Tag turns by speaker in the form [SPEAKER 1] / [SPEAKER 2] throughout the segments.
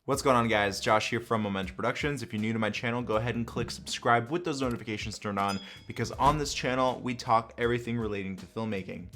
[SPEAKER 1] What's going on, guys? Josh here from Momentum Productions. If you're new to my channel, go ahead and click subscribe with those notifications turned on, because on this channel we talk everything relating to filmmaking.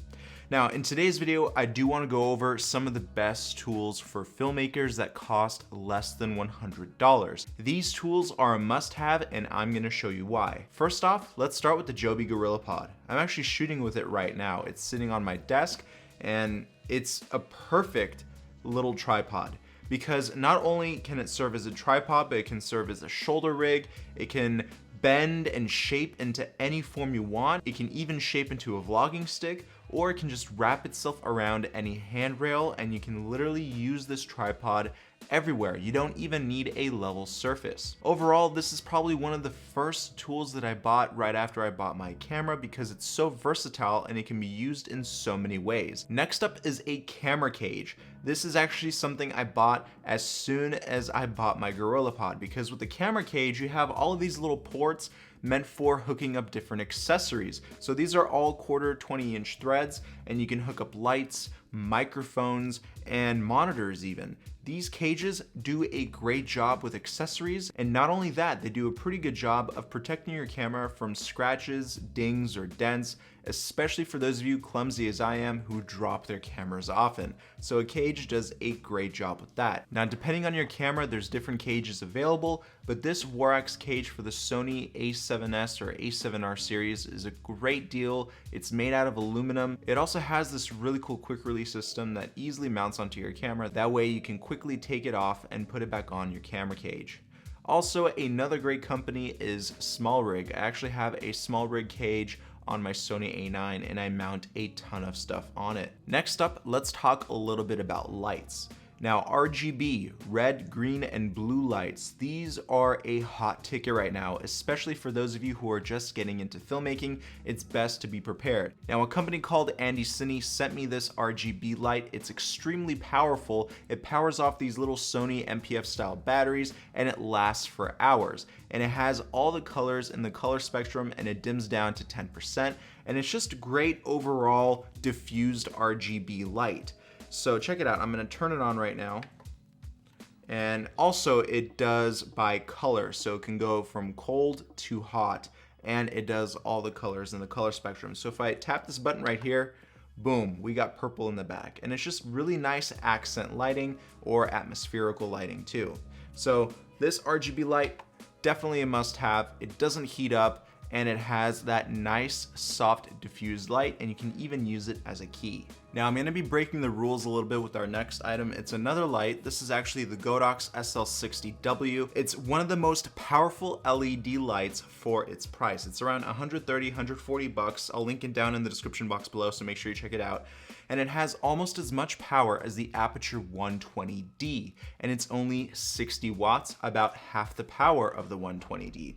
[SPEAKER 1] Now, in today's video, I do want to go over some of the best tools for filmmakers that cost less than $100. These tools are a must-have, and I'm going to show you why. First off, let's start with the Joby Gorillapod. I'm actually shooting with it right now. It's sitting on my desk, and it's a perfect little tripod, because not only can it serve as a tripod, but it can serve as a shoulder rig. It can bend and shape into any form you want. It can even shape into a vlogging stick, or it can just wrap itself around any handrail, and you can literally use this tripod everywhere. You don't even need a level surface. Overall, this is probably one of the first tools that I bought right after I bought my camera, because it's so versatile and it can be used in so many ways. Next up is a camera cage. This is actually something I bought as soon as I bought my Gorillapod, because with the camera cage, you have all of these little ports meant for hooking up different accessories. So these are all 1/4 20-inch threads, and you can hook up lights, microphones, and monitors even. These cages do a great job with accessories, and not only that, they do a pretty good job of protecting your camera from scratches, dings, or dents, especially for those of you clumsy as I am who drop their cameras often. So a cage does a great job with that. Now, depending on your camera, there's different cages available, but this Waraxe cage for the Sony a7S or a7R series is a great deal. It's made out of aluminum. It also has this really cool quick release system that easily mounts onto your camera. That way you can quickly take it off and put it back on your camera cage. Also, another great company is SmallRig. I actually have a SmallRig cage on my Sony A9, and I mount a ton of stuff on it. Next up, let's talk a little bit about lights. Now, RGB, red, green, and blue lights, these are a hot ticket right now, especially for those of you who are just getting into filmmaking. It's best to be prepared. Now, a company called Andy Cine sent me this RGB light. It's extremely powerful. It powers off these little Sony MPF style batteries, and it lasts for hours. And it has all the colors in the color spectrum, and it dims down to 10%. And it's just great overall diffused RGB light. So check it out. I'm going to turn it on right now. And also it does by color, so it can go from cold to hot, and it does all the colors in the color spectrum. So if I tap this button right here, boom, we got purple in the back. And it's just really nice accent lighting, or atmospherical lighting too. So this RGB light, definitely a must-have. It doesn't heat up, and it has that nice soft diffused light, and you can even use it as a key. Now, I'm going to be breaking the rules a little bit with our next item. It's another light. This is actually the Godox SL60W. It's one of the most powerful LED lights for its price. It's around 130, 140 bucks. I'll link it down in the description box below, so make sure you check it out. And it has almost as much power as the Aperture 120D, and it's only 60 watts, about half the power of the 120D.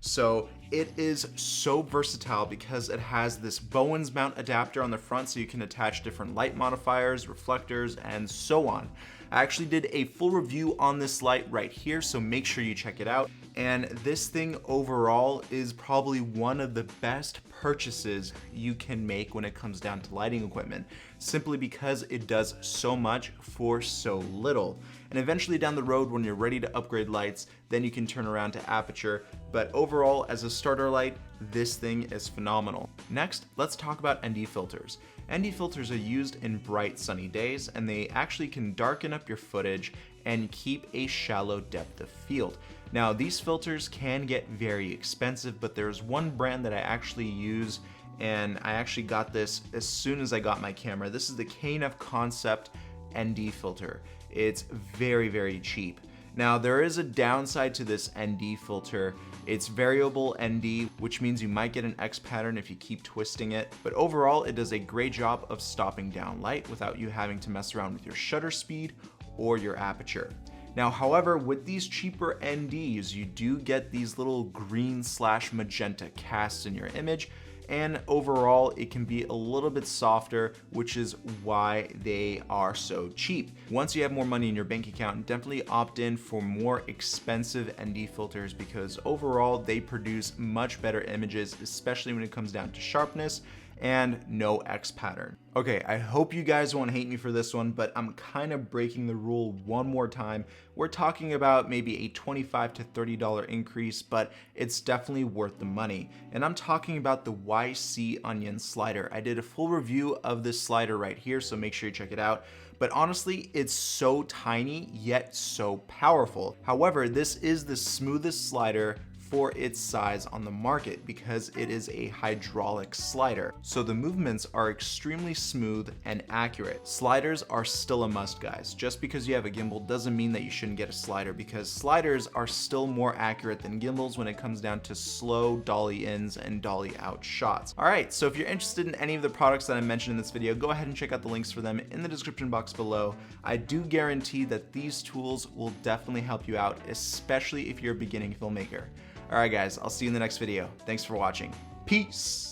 [SPEAKER 1] So it is so versatile because it has this Bowens mount adapter on the front, so you can attach different light modifiers, reflectors, and so on. I actually did a full review on this light right here, so make sure you check it out. And this thing overall is probably one of the best purchases you can make when it comes down to lighting equipment, simply because it does so much for so little. And eventually down the road, when you're ready to upgrade lights, then you can turn around to Aperture. But overall, as a starter light, this thing is phenomenal. Next, let's talk about ND filters. ND filters are used in bright sunny days, and they actually can darken up your footage and keep a shallow depth of field. Now, these filters can get very expensive, but there's one brand that I actually use, and I actually got this as soon as I got my camera. This is the KNF Concept ND filter. It's very, very cheap. Now, there is a downside to this ND filter. It's variable ND, which means you might get an X pattern if you keep twisting it, but overall it does a great job of stopping down light without you having to mess around with your shutter speed or your aperture. Now, however, with these cheaper NDs, you do get these little green/magenta casts in your image, and overall it can be a little bit softer, which is why they are so cheap. Once you have more money in your bank account, definitely opt in for more expensive ND filters, because overall they produce much better images, especially when it comes down to sharpness and no X pattern. Okay, I hope you guys won't hate me for this one, but I'm kind of breaking the rule one more time. We're talking about maybe a $25 to $30 increase, but it's definitely worth the money. And I'm talking about the YC Onion slider. I did a full review of this slider right here, so make sure you check it out. But honestly, it's so tiny, yet so powerful. However, this is the smoothest slider for its size on the market because it is a hydraulic slider. So the movements are extremely smooth and accurate. Sliders are still a must, guys. Just because you have a gimbal doesn't mean that you shouldn't get a slider, because sliders are still more accurate than gimbals when it comes down to slow dolly ins and dolly out shots. All right, so if you're interested in any of the products that I mentioned in this video, go ahead and check out the links for them in the description box below. I do guarantee that these tools will definitely help you out, especially if you're a beginning filmmaker. All right, guys, I'll see you in the next video. Thanks for watching. Peace.